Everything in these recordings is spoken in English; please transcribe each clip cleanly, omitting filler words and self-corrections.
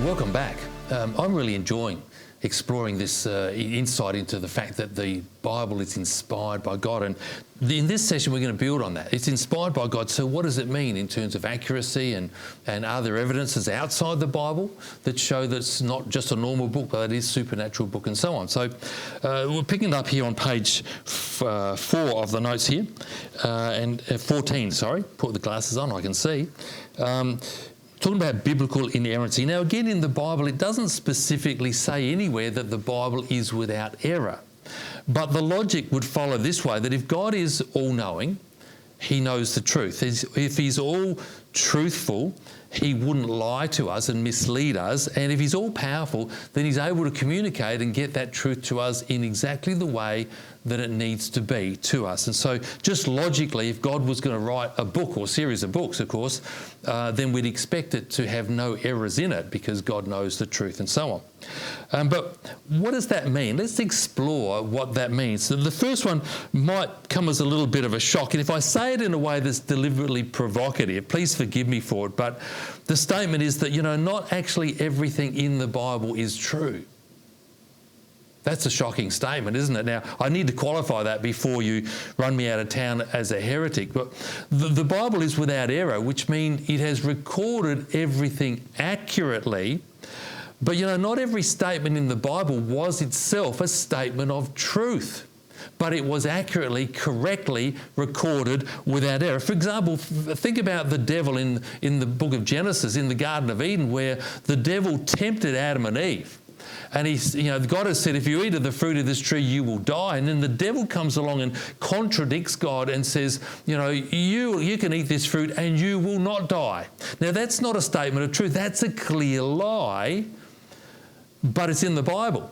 Welcome back. I'm really enjoying exploring this insight into the fact that the Bible is inspired by God. And in this session, we're going to build on that. It's inspired by God. So what does it mean in terms of accuracy and are there evidences outside the Bible that show that it's not just a normal book, but it is a supernatural book and so on? So we're picking it up here on page 4 of the notes here, and 14, sorry. Put the glasses on, I can see. Talking about biblical inerrancy. Now, again, in the Bible, it doesn't specifically say anywhere that the Bible is without error. But the logic would follow this way, that if God is all-knowing, he knows the truth. If he's all truthful, he wouldn't lie to us and mislead us. And if he's all-powerful, then he's able to communicate and get that truth to us in exactly the way that it needs to be to us. And so just logically, if God was going to write a book or series of books, of course, then we'd expect it to have no errors in it because God knows the truth and so on. But what does that mean? Let's explore what that means. So the first one might come as a little bit of a shock. And if I say it in a way that's deliberately provocative, please forgive me for it. But the statement is that, not actually everything in the Bible is true. That's a shocking statement, isn't it? Now, I need to qualify that before you run me out of town as a heretic. But the Bible is without error, which means it has recorded everything accurately. But, not every statement in the Bible was itself a statement of truth. But it was accurately, correctly recorded without error. For example, think about the devil in the book of Genesis, in the Garden of Eden, where the devil tempted Adam and Eve. And God has said, if you eat of the fruit of this tree, you will die. And then the devil comes along and contradicts God and says, you can eat this fruit and you will not die. Now, that's not a statement of truth. That's a clear lie, but it's in the Bible.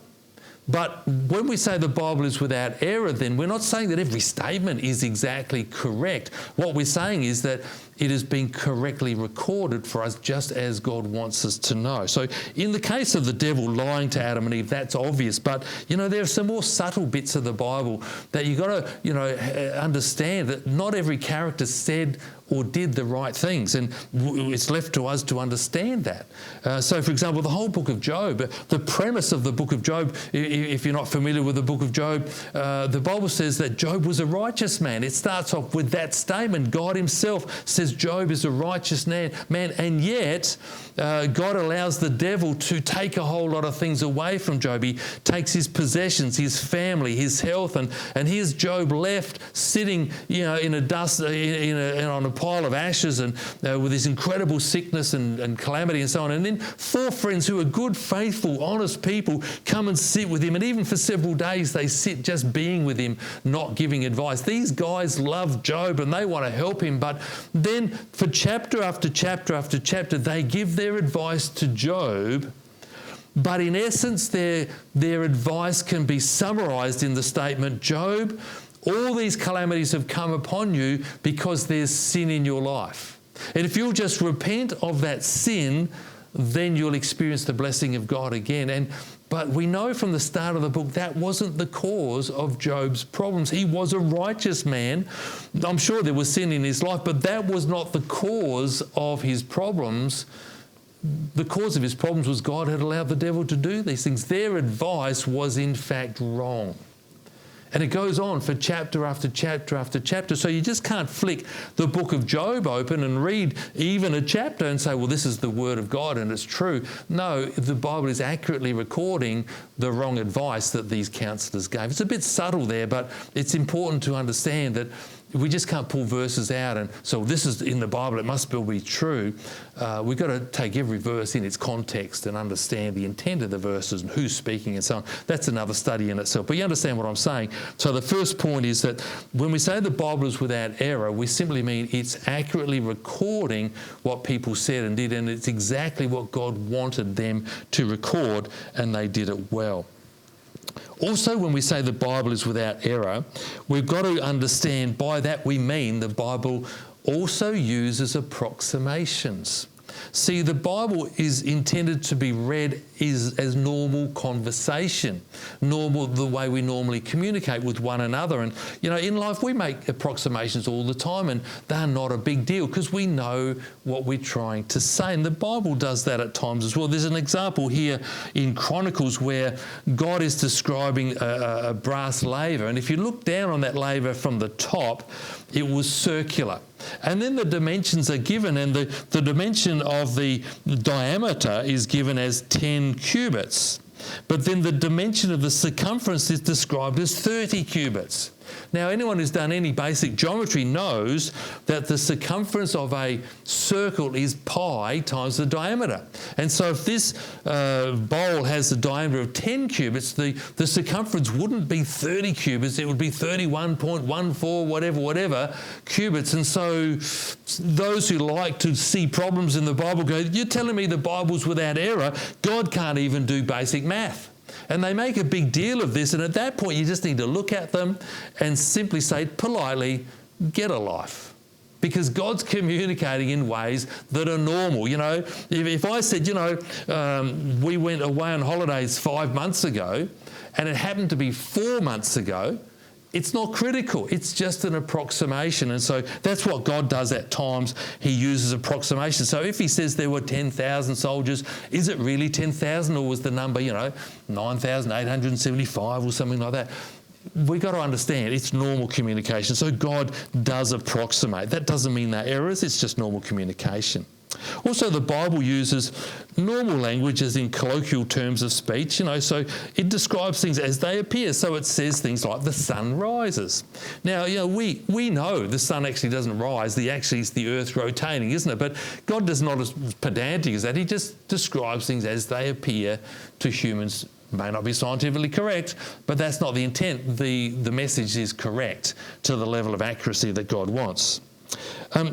But when we say the Bible is without error, then we're not saying that every statement is exactly correct. What we're saying is that it has been correctly recorded for us just as God wants us to know. So in the case of the devil lying to Adam and Eve, that's obvious. But, there are some more subtle bits of the Bible that you've got to, understand that not every character said or did the right things. And it's left to us to understand that. So, for example, the whole book of Job, the premise of the book of Job, if you're not familiar with the book of Job, the Bible says that Job was a righteous man. It starts off with that statement. God himself says Job is a righteous man, and yet God allows the devil to take a whole lot of things away from Job. He takes his possessions, his family, his health, and here's Job left sitting, in a dust, on a pile of ashes, and with this incredible sickness and calamity and so on. And then 4 friends who are good, faithful, honest people come and sit with him, and even for several days they sit just being with him, not giving advice. These guys love Job and they want to help him, but then for chapter after chapter after chapter, they give their advice to Job, but in essence, their advice can be summarized in the statement, Job, all these calamities have come upon you because there's sin in your life. And if you'll just repent of that sin, then you'll experience the blessing of God again. But we know from the start of the book that wasn't the cause of Job's problems. He was a righteous man. I'm sure there was sin in his life, but that was not the cause of his problems. The cause of his problems was God had allowed the devil to do these things. Their advice was in fact wrong. And it goes on for chapter after chapter after chapter. So you just can't flick the book of Job open and read even a chapter and say, well, this is the word of God and it's true. No, the Bible is accurately recording the wrong advice that these counselors gave. It's a bit subtle there, but it's important to understand that we just can't pull verses out and so this is in the Bible, it must be true. We've got to take every verse in its context and understand the intent of the verses and who's speaking and so on. That's another study in itself. But you understand what I'm saying. So the first point is that when we say the Bible is without error, we simply mean it's accurately recording what people said and did, and it's exactly what God wanted them to record, and they did it well. Also, when we say the Bible is without error, we've got to understand by that we mean the Bible also uses approximations. See, the Bible is intended to be read as normal conversation, the way we normally communicate with one another. And, in life we make approximations all the time, and they're not a big deal because we know what we're trying to say. And the Bible does that at times as well. There's an example here in Chronicles where God is describing a brass laver. And if you look down on that laver from the top, it was circular. And then the dimensions are given, and the dimension of the diameter is given as 10 cubits. But then the dimension of the circumference is described as 30 cubits. Now, anyone who's done any basic geometry knows that the circumference of a circle is pi times the diameter. And so if this bowl has a diameter of 10 cubits, the circumference wouldn't be 30 cubits, it would be 31.14 whatever cubits. And so those who like to see problems in the Bible go, you're telling me the Bible's without error? God can't even do basic math. And they make a big deal of this, and at that point you just need to look at them and simply say politely, get a life. Because God's communicating in ways that are normal. If I said, we went away on holidays 5 months ago and it happened to be 4 months ago, it's not critical. It's just an approximation. And so that's what God does at times. He uses approximation. So if he says there were 10,000 soldiers, is it really 10,000, or was the number, 9,875 or something like that? We've got to understand it's normal communication. So God does approximate. That doesn't mean they're errors. It's just normal communication. Also, the Bible uses normal language as in colloquial terms of speech, so it describes things as they appear. So it says things like the sun rises. Now, we know the sun actually doesn't rise. Actually, it's the earth rotating, isn't it? But God is not as pedantic as that. He just describes things as they appear to humans. May not be scientifically correct, but that's not the intent. The message is correct to the level of accuracy that God wants.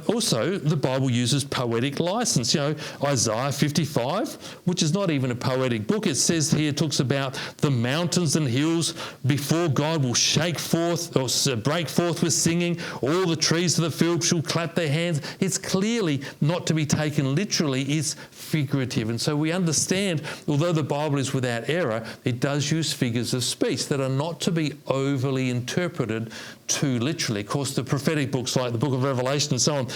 Also, the Bible uses poetic license. Isaiah 55, which is not even a poetic book, it says here, it talks about the mountains and hills before God will shake forth or break forth with singing. All the trees of the field shall clap their hands. It's clearly not to be taken literally. It's figurative. And so we understand, although the Bible is without error, it does use figures of speech that are not to be overly interpreted too literally. Of course, the prophetic books like the book of Revelation and so on,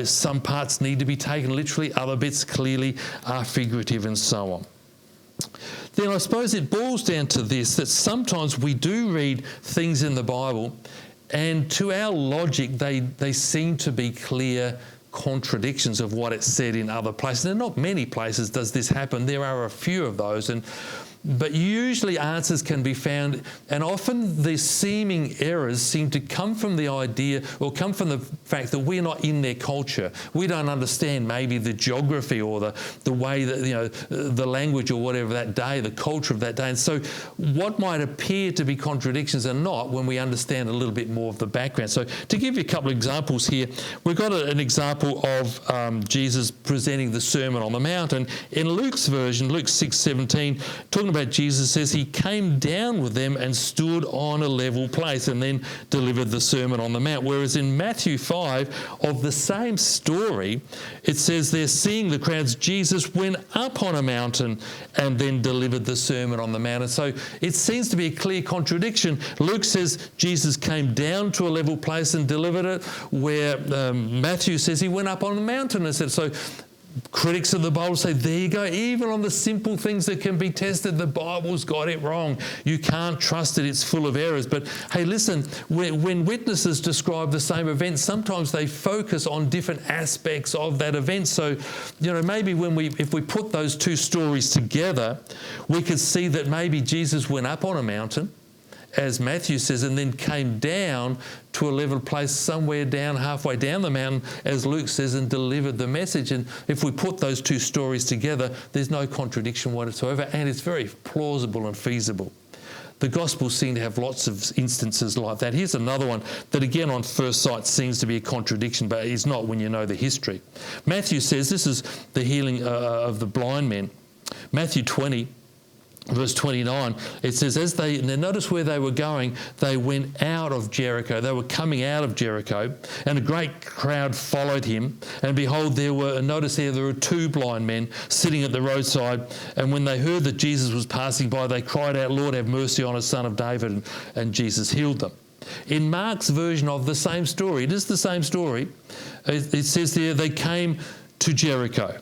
some parts need to be taken literally, other bits clearly are figurative and so on. Then I suppose it boils down to this, that sometimes we do read things in the Bible and to our logic they seem to be clear contradictions of what it said in other places. And not many places does this happen. There are a few of those, but usually answers can be found, and often the seeming errors seem to come from the idea or come from the fact that we're not in their culture. We don't understand maybe the geography or the way that, the language or whatever that day, the culture of that day. And so what might appear to be contradictions are not when we understand a little bit more of the background. So to give you a couple of examples here, we've got an example of Jesus presenting the Sermon on the Mount. And in Luke's version, Luke 6:17, talking about Jesus says he came down with them and stood on a level place and then delivered the Sermon on the Mount. Whereas in Matthew 5 of the same story, it says there, seeing the crowds, Jesus went up on a mountain and then delivered the Sermon on the Mount. And so it seems to be a clear contradiction. Luke says Jesus came down to a level place and delivered it, where Matthew says he went up on a mountain and said, so critics of the Bible say, there you go, even on the simple things that can be tested, the Bible's got it wrong. You can't trust it, it's full of errors. But hey, listen, when witnesses describe the same event, sometimes they focus on different aspects of that event. So, maybe if we put those two stories together, we could see that maybe Jesus went up on a mountain, as Matthew says, and then came down to a level place somewhere down, halfway down the mountain, as Luke says, and delivered the message. And if we put those two stories together, there's no contradiction whatsoever, and it's very plausible and feasible. The Gospels seem to have lots of instances like that. Here's another one that, again, on first sight seems to be a contradiction, but is not when you know the history. Matthew says, this is the healing of the blind men. Matthew 20, verse 29, it says, now notice where they were going, they went out of Jericho. They were coming out of Jericho, and a great crowd followed him. And behold, there were 2 blind men sitting at the roadside. And when they heard that Jesus was passing by, they cried out, Lord, have mercy on us, Son of David. And Jesus healed them. In Mark's version of the same story, it is the same story. It says there, they came to Jericho.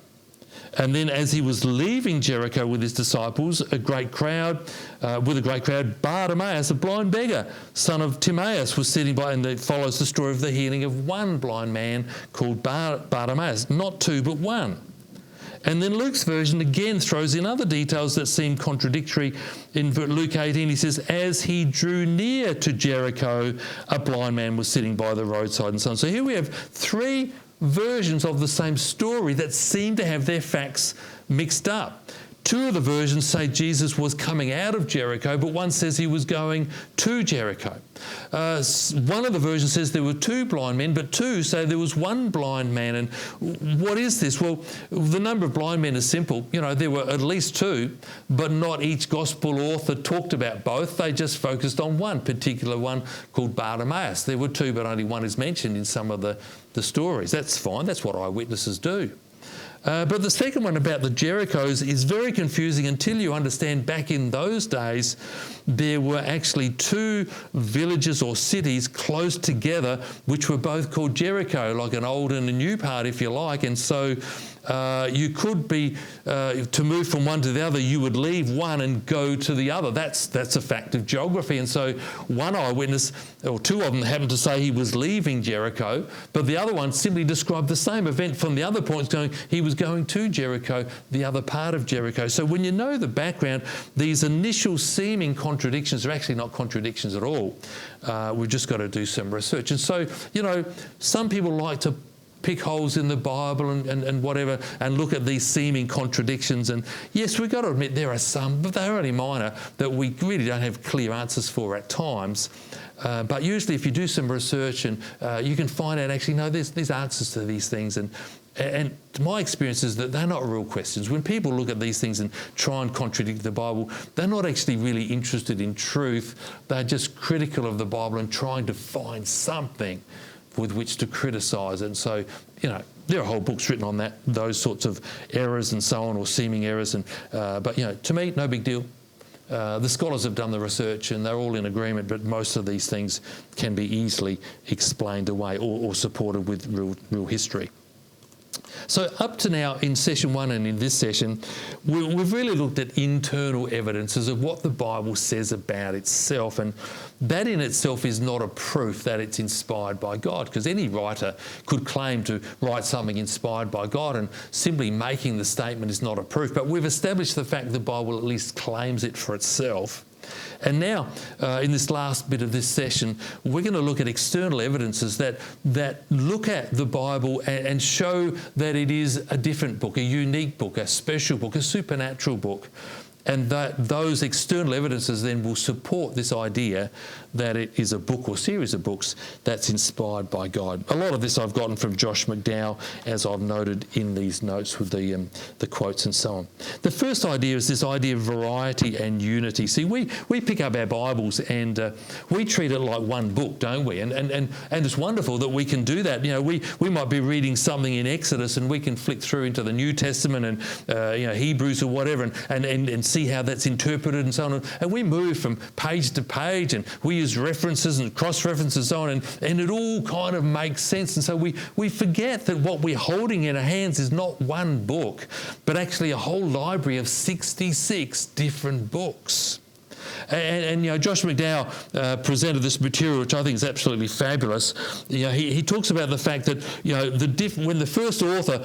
And then as he was leaving Jericho with his disciples, with a great crowd, Bartimaeus, a blind beggar, son of Timaeus, was sitting by, and it follows the story of the healing of one blind man called Bartimaeus, not 2 but 1. And then Luke's version again throws in other details that seem contradictory. In Luke 18, he says, as he drew near to Jericho, a blind man was sitting by the roadside, and so on. So here we have 3 versions of the same story that seem to have their facts mixed up. 2 of the versions say Jesus was coming out of Jericho, but one says he was going to Jericho. One of the versions says there were 2 blind men, but 2 say there was 1 blind man. And what is this? Well, the number of blind men is simple. There were at least 2, but not each gospel author talked about both. They just focused on one particular one called Bartimaeus. There were 2, but only 1 is mentioned in some of the stories. That's fine. That's what eyewitnesses do. But the second one about the Jerichos is very confusing until you understand back in those days there were actually 2 villages or cities close together which were both called Jericho, like an old and a new part if you like. And so you could be, to move from one to the other, you would leave one and go to the other. That's a fact of geography. And so one eyewitness, or 2 of them, happened to say he was leaving Jericho, but the other one simply described the same event from the other points, going he was going to Jericho, the other part of Jericho. So when you know the background, these initial seeming contradictions are actually not contradictions at all. We've just got to do some research. And so, some people like to pick holes in the Bible and whatever and look at these seeming contradictions. And yes, we've got to admit there are some, but they're only minor, that we really don't have clear answers for at times. But usually if you do some research and you can find out actually, no, there's answers to these things. And my experience is that they're not real questions. When people look at these things and try and contradict the Bible, they're not actually really interested in truth. They're just critical of the Bible and trying to find something with which to criticise. And so, there are whole books written on that, those sorts of errors and so on, or seeming errors. But to me, no big deal. The scholars have done the research and they're all in agreement, but most of these things can be easily explained away or supported with real history. So up to now in session 1 and in this session, we've really looked at internal evidences of what the Bible says about itself, and that in itself is not a proof that it's inspired by God, because any writer could claim to write something inspired by God, and simply making the statement is not a proof. But we've established the fact the Bible at least claims it for itself. And now, in this last bit of this session, we're going to look at external evidences that look at the Bible and show that it is a different book, a unique book, a special book, a supernatural book. And that those external evidences then will support this idea that it is a book or series of books that's inspired by God. A lot of this I've gotten from Josh McDowell, as I've noted in these notes with the quotes and so on. The first idea is this idea of variety and unity. See, we pick up our Bibles and we treat it like one book, don't we? And it's wonderful that we can do that. We might be reading something in Exodus and we can flick through into the New Testament and Hebrews or whatever and see how that's interpreted and so on. And we move from page to page and we use references and cross-references and so on, and it all kind of makes sense. And so we forget that what we're holding in our hands is not one book, but actually a whole library of 66 different books. And Josh McDowell presented this material, which I think is absolutely fabulous. He talks about the fact that when the first author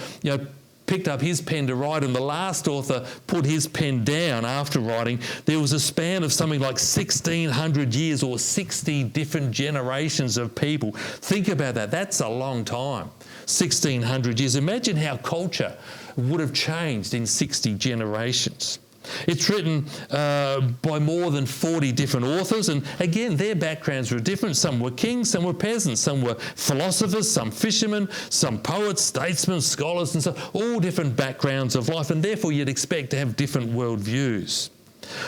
picked up his pen to write and the last author put his pen down after writing, there was a span of something like 1,600 years or 60 different generations of people. Think about that. That's a long time. 1,600 years. Imagine how culture would have changed in 60 generations. It's written by more than 40 different authors, and again, their backgrounds were different. Some were kings, some were peasants, some were philosophers, some fishermen, some poets, statesmen, scholars, and so all different backgrounds of life, and therefore you'd expect to have different worldviews.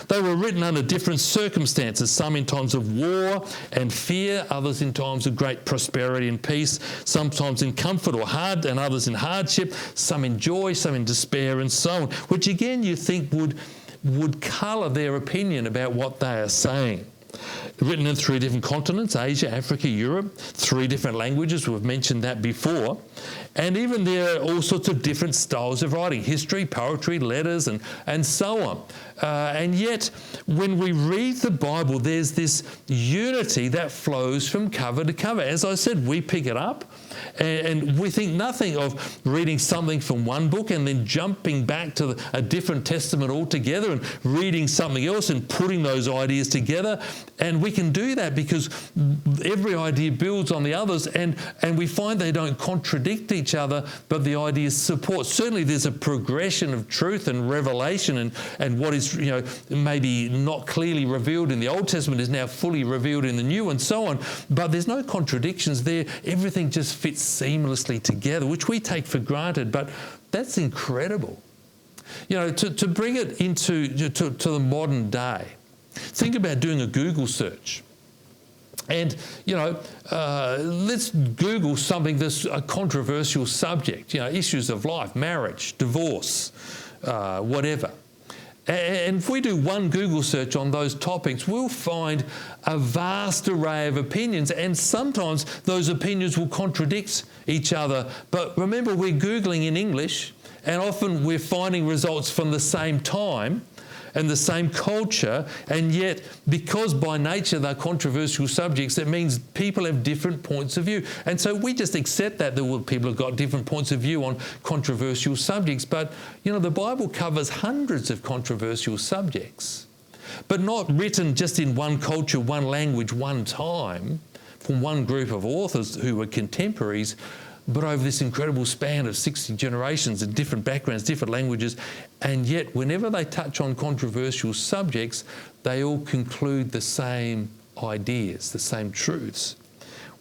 They were written under different circumstances, some in times of war and fear, others in times of great prosperity and peace, sometimes in comfort or hard, and others in hardship, some in joy, some in despair, and so on, which again you think would colour their opinion about what they are saying. Written in 3 different continents, Asia, Africa, Europe, 3 different languages, we've mentioned that before. And even there are all sorts of different styles of writing, history, poetry, letters, and so on. And yet, when we read the Bible, there's this unity that flows from cover to cover. As I said, we pick it up, and we think nothing of reading something from one book and then jumping back to a different testament altogether and reading something else and putting those ideas together. And we can do that because every idea builds on the others, and we find they don't contradict each other, but the ideas support. Certainly there's a progression of truth and revelation, and what is maybe not clearly revealed in the Old Testament is now fully revealed in the New, and so on. But there's no contradictions there. Everything just fits seamlessly together, which we take for granted, but that's incredible. To bring it into to the modern day, think about doing a Google search. And, let's Google something that's a controversial subject, issues of life, marriage, divorce, whatever. And if we do one Google search on those topics, we'll find a vast array of opinions, and sometimes those opinions will contradict each other. But remember, we're Googling in English, and often we're finding results from the same time and the same culture, and yet because by nature they're controversial subjects, it means people have different points of view. And so we just accept that people have got different points of view on controversial subjects. But, the Bible covers hundreds of controversial subjects, but not written just in one culture, one language, one time, from one group of authors who were contemporaries, but over this incredible span of 60 generations and different backgrounds, different languages. And yet, whenever they touch on controversial subjects, they all conclude the same ideas, the same truths,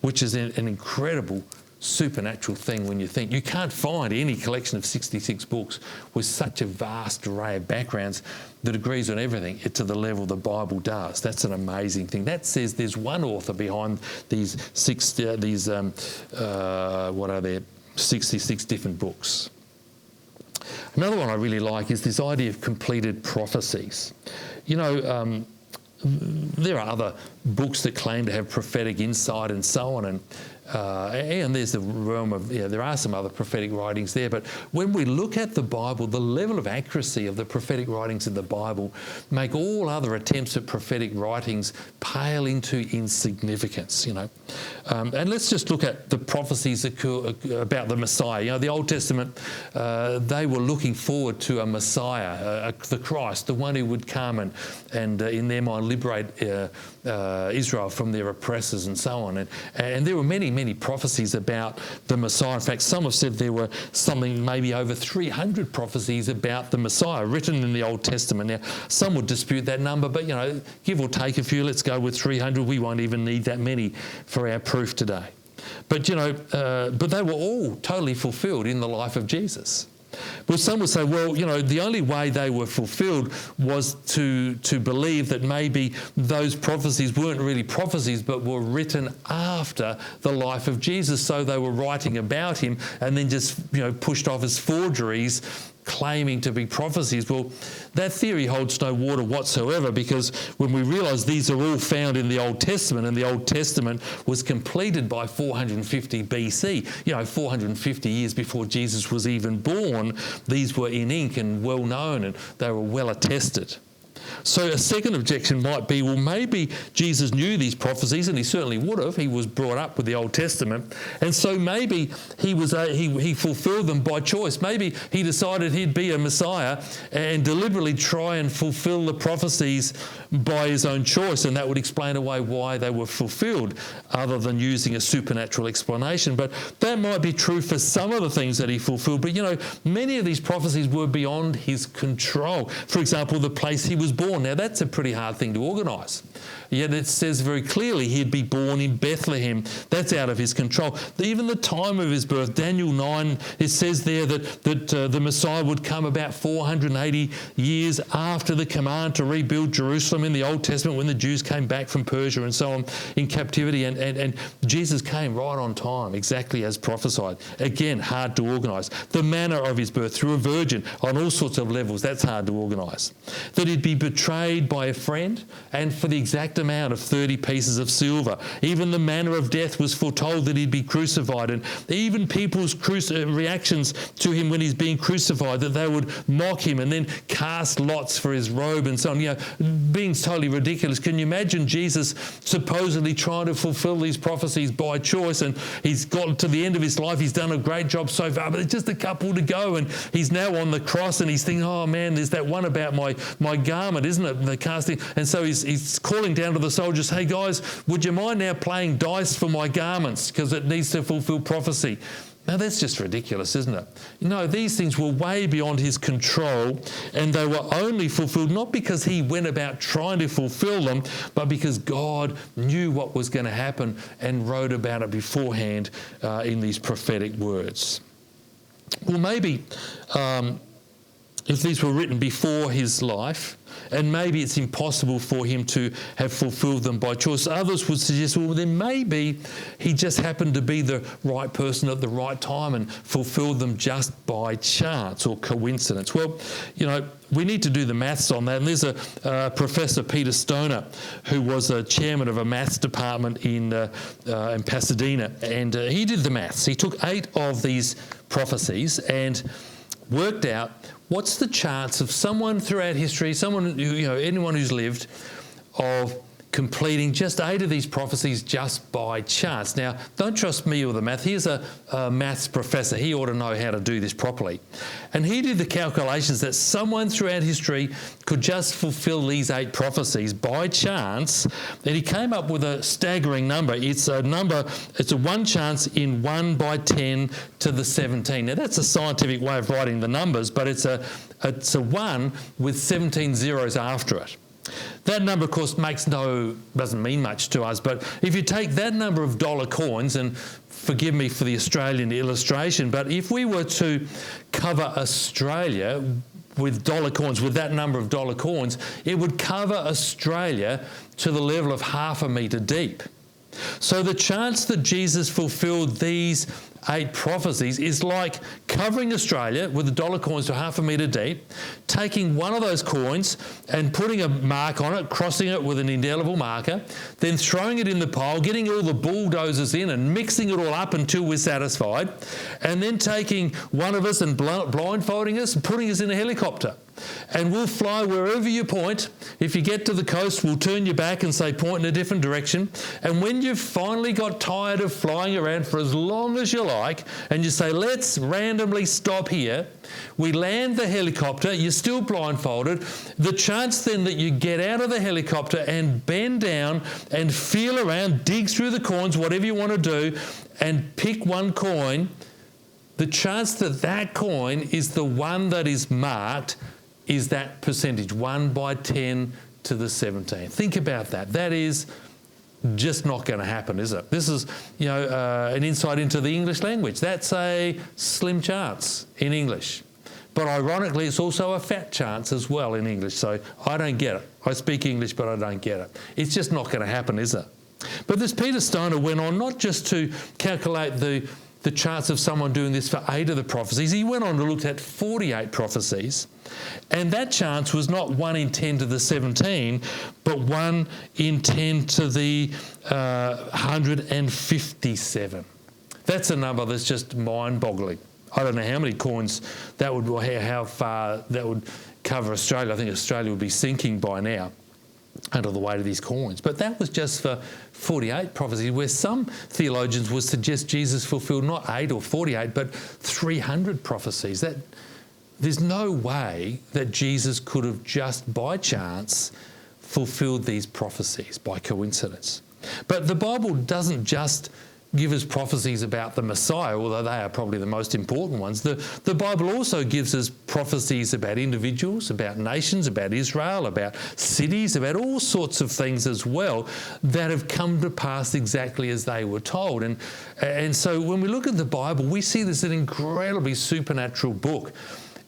which is an incredible supernatural thing when you think. You can't find any collection of 66 books with such a vast array of backgrounds that agrees on everything to the level the Bible does. That's an amazing thing. That says there's one author behind these 66 different books. Another one I really like is this idea of completed prophecies. There are other books that claim to have prophetic insight and so on, and there's the realm of, there are some other prophetic writings there, but when we look at the Bible, the level of accuracy of the prophetic writings in the Bible make all other attempts at prophetic writings pale into insignificance, And let's just look at the prophecies about the Messiah. The Old Testament, they were looking forward to a Messiah, the Christ, the one who would come and in their mind liberate Israel from their oppressors and so on. And there were many prophecies about the Messiah. In fact, some have said there were something maybe over 300 prophecies about the Messiah written in the Old Testament. Now, some would dispute that number, but, give or take a few, let's go with 300. We won't even need that many for our proof today. But, but they were all totally fulfilled in the life of Jesus. Well, some would say, the only way they were fulfilled was to believe that maybe those prophecies weren't really prophecies but were written after the life of Jesus. So they were writing about him and then just, pushed off as forgeries, claiming to be prophecies. Well, that theory holds no water whatsoever, because when we realise these are all found in the Old Testament, and the Old Testament was completed by 450 BC, 450 years before Jesus was even born, these were in ink and well known, and they were well attested. So a second objection might be, well, maybe Jesus knew these prophecies, and he certainly would have. He was brought up with the Old Testament, and so maybe he fulfilled them by choice. Maybe he decided he'd be a Messiah and deliberately try and fulfill the prophecies by his own choice, and that would explain away why they were fulfilled, other than using a supernatural explanation. But that might be true for some of the things that he fulfilled. But, many of these prophecies were beyond his control. For example, the place he was born. Now, that's a pretty hard thing to organise. Yet it says very clearly he'd be born in Bethlehem. That's out of his control. Even the time of his birth, Daniel 9, it says there that the Messiah would come about 480 years after the command to rebuild Jerusalem in the Old Testament when the Jews came back from Persia and so on in captivity. And Jesus came right on time, exactly as prophesied. Again, hard to organise. The manner of his birth, through a virgin, on all sorts of levels, that's hard to organise. That he'd be betrayed by a friend and for the exact amount of 30 pieces of silver. Even the manner of death was foretold, that he'd be crucified, and even people's reactions to him when he's being crucified, that they would mock him and then cast lots for his robe and so on, being totally ridiculous. Can you imagine Jesus supposedly trying to fulfill these prophecies by choice, and he's gotten to the end of his life, he's done a great job so far, but there's just a couple to go, and he's now on the cross and he's thinking, oh man, there's that one about my garment, isn't it? The casting. And so he's calling down to the soldiers, hey guys, would you mind now playing dice for my garments, because it needs to fulfill prophecy. Now that's just ridiculous, isn't it? These things were way beyond his control, and they were only fulfilled not because he went about trying to fulfill them, but because God knew what was going to happen and wrote about it beforehand in these prophetic words. Well, maybe if these were written before his life, and maybe it's impossible for him to have fulfilled them by choice. Others would suggest, well, then maybe he just happened to be the right person at the right time and fulfilled them just by chance or coincidence. Well, we need to do the maths on that. And there's a Professor Peter Stoner, who was a chairman of a maths department in Pasadena, and he did the maths. He took 8 of these prophecies and worked out what's the chance of someone throughout history, anyone who's lived, of completing just 8 of these prophecies just by chance. Now, don't trust me or the math. Here's a maths professor. He ought to know how to do this properly. And he did the calculations that someone throughout history could just fulfill these 8 prophecies by chance, and he came up with a staggering number. It's a 1 chance in 1 by 10 to the 17. Now, that's a scientific way of writing the numbers, but it's a 1 with 17 zeros after it. That number, of course, doesn't mean much to us, but if you take that number of dollar coins, and forgive me for the Australian illustration, but if we were to cover Australia with dollar coins, with that number of dollar coins, it would cover Australia to the level of 1/2 metre deep. So the chance that Jesus fulfilled these 8 prophecies is like covering Australia with the dollar coins to 1/2 metre deep, taking one of those coins and putting a mark on it, crossing it with an indelible marker, then throwing it in the pile, getting all the bulldozers in and mixing it all up until we're satisfied, and then taking one of us and blindfolding us and putting us in a helicopter. And we'll fly wherever you point. If you get to the coast, we'll turn you back and say point in a different direction. And when you've finally got tired of flying around for as long as you like, and you say, let's randomly stop here, we land the helicopter, you're still blindfolded. The chance then that you get out of the helicopter and bend down and feel around, dig through the coins, whatever you want to do, and pick one coin, the chance that that coin is the one that is marked is that percentage, 1 by 10 to the 17. Think about that. That is just not going to happen, is it? This is, an insight into the English language. That's a slim chance in English. But ironically, it's also a fat chance as well in English. So I don't get it. I speak English, but I don't get it. It's just not going to happen, is it? But this Peter Stoner went on not just to calculate the chance of someone doing this for 8 of the prophecies. He went on to look at 48 prophecies, and that chance was not 1 in 10 to the 17, but 1 in 10 to the 157. That's a number that's just mind-boggling. I don't know how many coins that would, how far that would cover Australia. I think Australia would be sinking by now under the weight of these coins. But that was just for 48 prophecies, where some theologians would suggest Jesus fulfilled not 8 or 48, but 300 prophecies. There's no way that Jesus could have just by chance fulfilled these prophecies by coincidence. But the Bible doesn't just give us prophecies about the Messiah, although they are probably the most important ones. The Bible also gives us prophecies about individuals, about nations, about Israel, about cities, about all sorts of things as well that have come to pass exactly as they were told. And so when we look at the Bible, we see this as an incredibly supernatural book.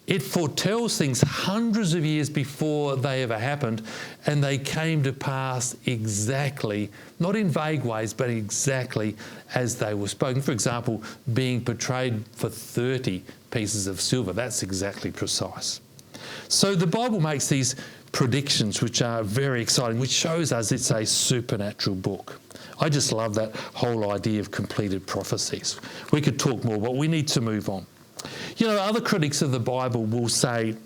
It foretells things hundreds of years before they ever happened, and they came to pass exactly, not in vague ways, but exactly as they were spoken. For example, being portrayed for 30 pieces of silver. That's exactly precise. So the Bible makes these predictions which are very exciting, which shows us it's a supernatural book. I just love that whole idea of completed prophecies. We could talk more, but we need to move on. You know, other critics of the Bible will say,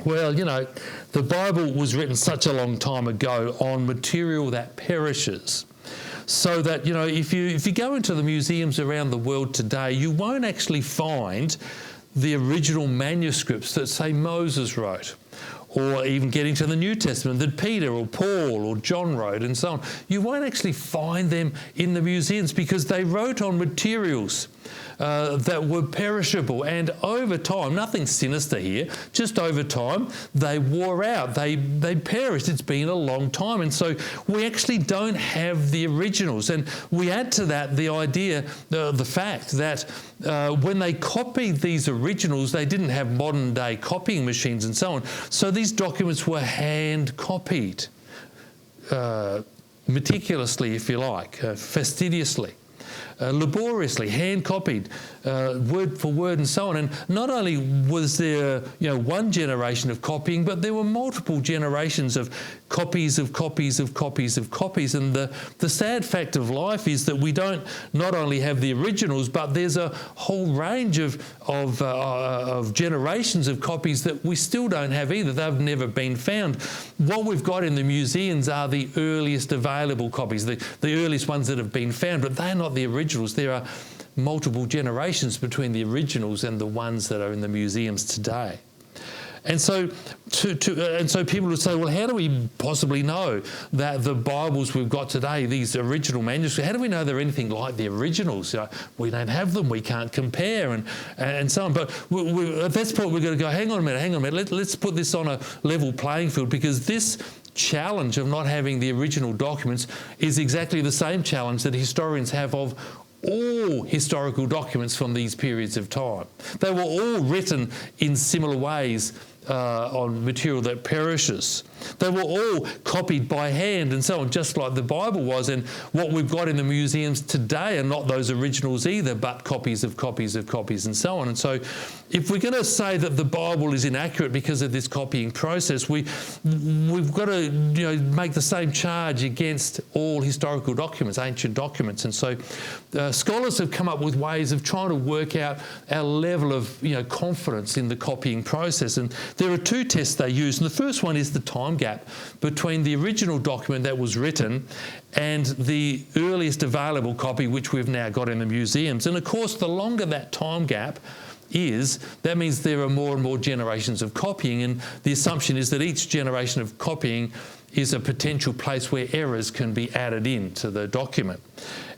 well, you know, the Bible was written such a long time ago on material that perishes. So that, you know, if you go into the museums around the world today, you won't actually find the original manuscripts that, say, Moses wrote, or even getting to the New Testament that Peter or Paul or John wrote and so on. You won't actually find them in the museums because they wrote on materials that were perishable, and over time, nothing sinister here, just over time, they wore out, they perished. It's been a long time, and so we actually don't have the originals. And we add to that the idea, the fact that when they copied these originals, they didn't have modern day copying machines and so on, so these documents were hand copied, meticulously, if you like, fastidiously. Laboriously, hand-copied, word for word and so on. And not only was there, you know, one generation of copying, but there were multiple generations of copies of copies of copies of copies. And the sad fact of life is that we don't not only have the originals, but there's a whole range of generations of copies that we still don't have either. They've never been found. What we've got in the museums are the earliest available copies, the earliest ones that have been found, but they're not the originals. There are multiple generations between the originals and the ones that are in the museums today. And so people would say, well, how do we possibly know that the Bibles we've got today, these original manuscripts, how do we know they're anything like the originals? We don't have them, we can't compare, and so on. But at this point, we're going to go, hang on a minute, let's put this on a level playing field, because this challenge of not having the original documents is exactly the same challenge that historians have of all historical documents from these periods of time. They were all written in similar ways on material that perishes. They were all copied by hand and so on, just like the Bible was. And what we've got in the museums today are not those originals either, but copies of copies of copies and so on. And so if we're going to say that the Bible is inaccurate because of this copying process, we've got to, you know, make the same charge against all historical documents, ancient documents. And so scholars have come up with ways of trying to work out our level of, you know, confidence in the copying process. And there are two tests they use. And the first one is the time gap between the original document that was written and the earliest available copy, which we've now got in the museums. And of course, the longer that time gap is, that means there are more and more generations of copying, and the assumption is that each generation of copying is a potential place where errors can be added into the document.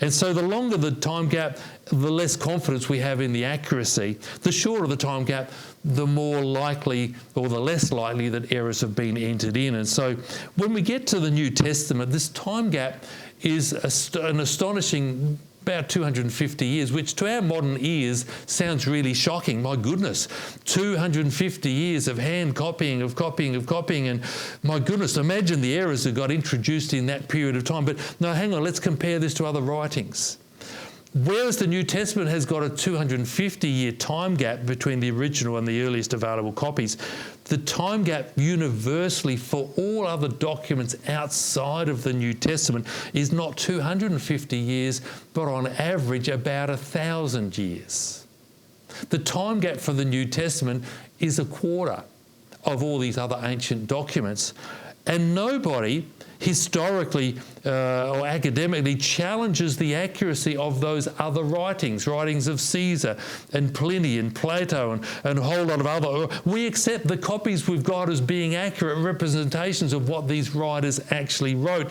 And so the longer the time gap, the less confidence we have in the accuracy. The shorter the time gap, the more likely or the less likely that errors have been entered in. And so when we get to the New Testament, this time gap is an astonishing about 250 years, which to our modern ears sounds really shocking. My goodness, 250 years of hand copying, and my goodness, imagine the errors that got introduced in that period of time. But no, hang on, let's compare this to other writings. Whereas the New Testament has got a 250-year time gap between the original and the earliest available copies, the time gap universally for all other documents outside of the New Testament is not 250 years, but on average about 1,000 years. The time gap for the New Testament is a quarter of all these other ancient documents, and nobody historically or academically challenges the accuracy of those other writings of Caesar and Pliny and Plato and a whole lot of other. We accept the copies we've got as being accurate representations of what these writers actually wrote.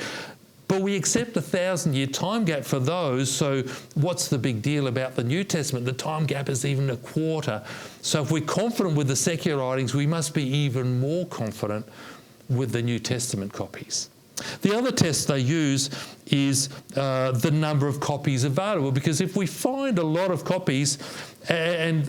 But we accept a 1,000-year time gap for those, so what's the big deal about the New Testament? The time gap is even a quarter. So if we're confident with the secular writings, we must be even more confident with the New Testament copies. The other test they use is the number of copies available, because if we find a lot of copies and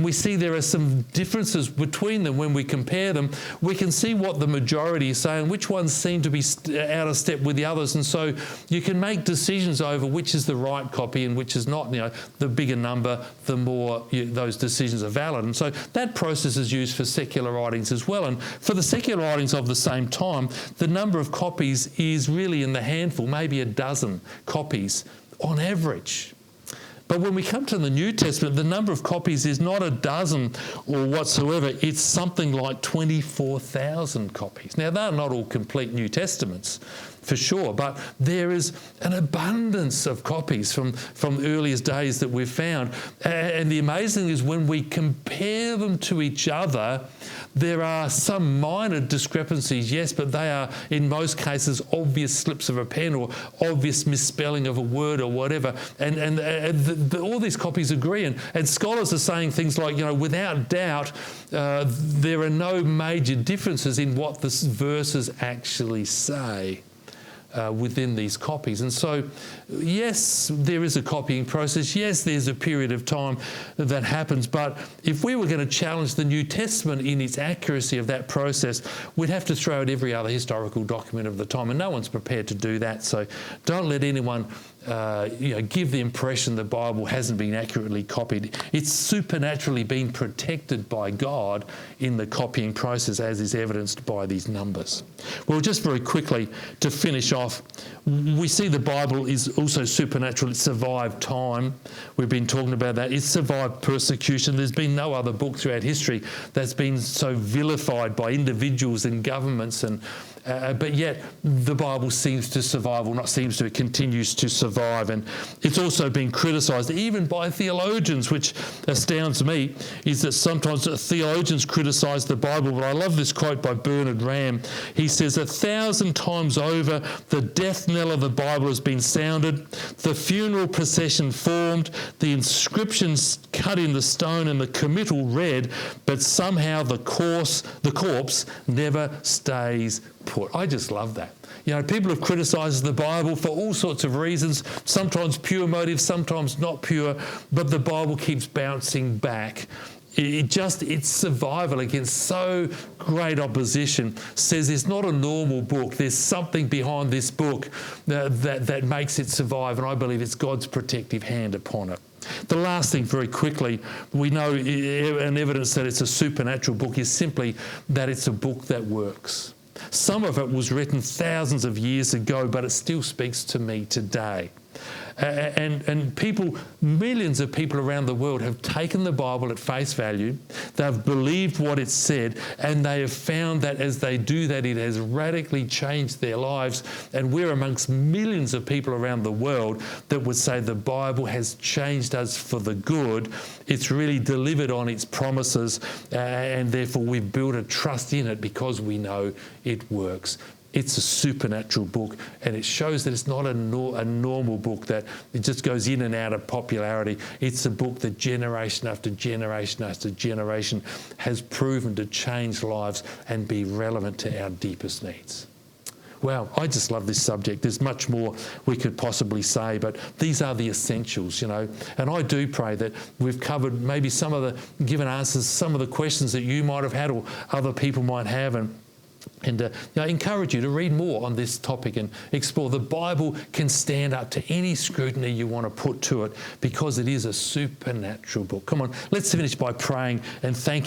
we see there are some differences between them when we compare them, we can see what the majority is saying, which ones seem to be out of step with the others, and so you can make decisions over which is the right copy and which is not. The bigger number, the more those decisions are valid, and so that process is used for secular writings as well. And for the secular writings of the same time, the number of copies is really in the handful, maybe a dozen copies on average. But when we come to the New Testament, the number of copies is not a dozen or whatsoever. It's something like 24,000 copies. Now, they're not all complete New Testaments, for sure, but there is an abundance of copies from the earliest days that we've found. And the amazing thing is when we compare them to each other, there are some minor discrepancies, yes, but they are in most cases obvious slips of a pen or obvious misspelling of a word or whatever. And all these copies agree. And scholars are saying things like, without doubt, there are no major differences in what the verses actually say within these copies. And so, yes, there is a copying process. Yes, there's a period of time that happens. But if we were going to challenge the New Testament in its accuracy of that process, we'd have to throw out every other historical document of the time. And no one's prepared to do that. So don't let anyone give the impression the Bible hasn't been accurately copied. It's supernaturally been protected by God in the copying process, as is evidenced by these numbers. Well, just very quickly to finish off, we see the Bible is also supernatural. It survived time. We've been talking about that. It survived persecution. There's been no other book throughout history that's been so vilified by individuals and governments, but yet the Bible seems to survive, or not seems to, it continues to survive. And it's also been criticised even by theologians, which astounds me, is that sometimes theologians criticise the Bible. But I love this quote by Bernard Ram. He says, 1,000 times over, the death knell of the Bible has been sounded, the funeral procession formed, the inscriptions cut in the stone and the committal read, but somehow the corpse never stays put. I just love that. People have criticised the Bible for all sorts of reasons, sometimes pure motives, sometimes not pure, but the Bible keeps bouncing back. Its survival against so great opposition says it's not a normal book. There's something behind this book that makes it survive, and I believe it's God's protective hand upon it. The last thing, very quickly, we know an evidence that it's a supernatural book is simply that it's a book that works. Some of it was written thousands of years ago, but it still speaks to me today. And people, millions of people around the world have taken the Bible at face value, they've believed what it said, and they have found that as they do that, it has radically changed their lives. And we're amongst millions of people around the world that would say the Bible has changed us for the good. It's really delivered on its promises, and therefore we've built a trust in it because we know it works. It's a supernatural book, and it shows that it's not a normal book that it just goes in and out of popularity. It's a book that generation after generation after generation has proven to change lives and be relevant to our deepest needs. Wow, I just love this subject. There's much more we could possibly say, but these are the essentials, And I do pray that we've covered maybe given answers, some of the questions that you might have had or other people might have, and I encourage you to read more on this topic and explore. The Bible can stand up to any scrutiny you want to put to it because it is a supernatural book. Come on, let's finish by praying and thanking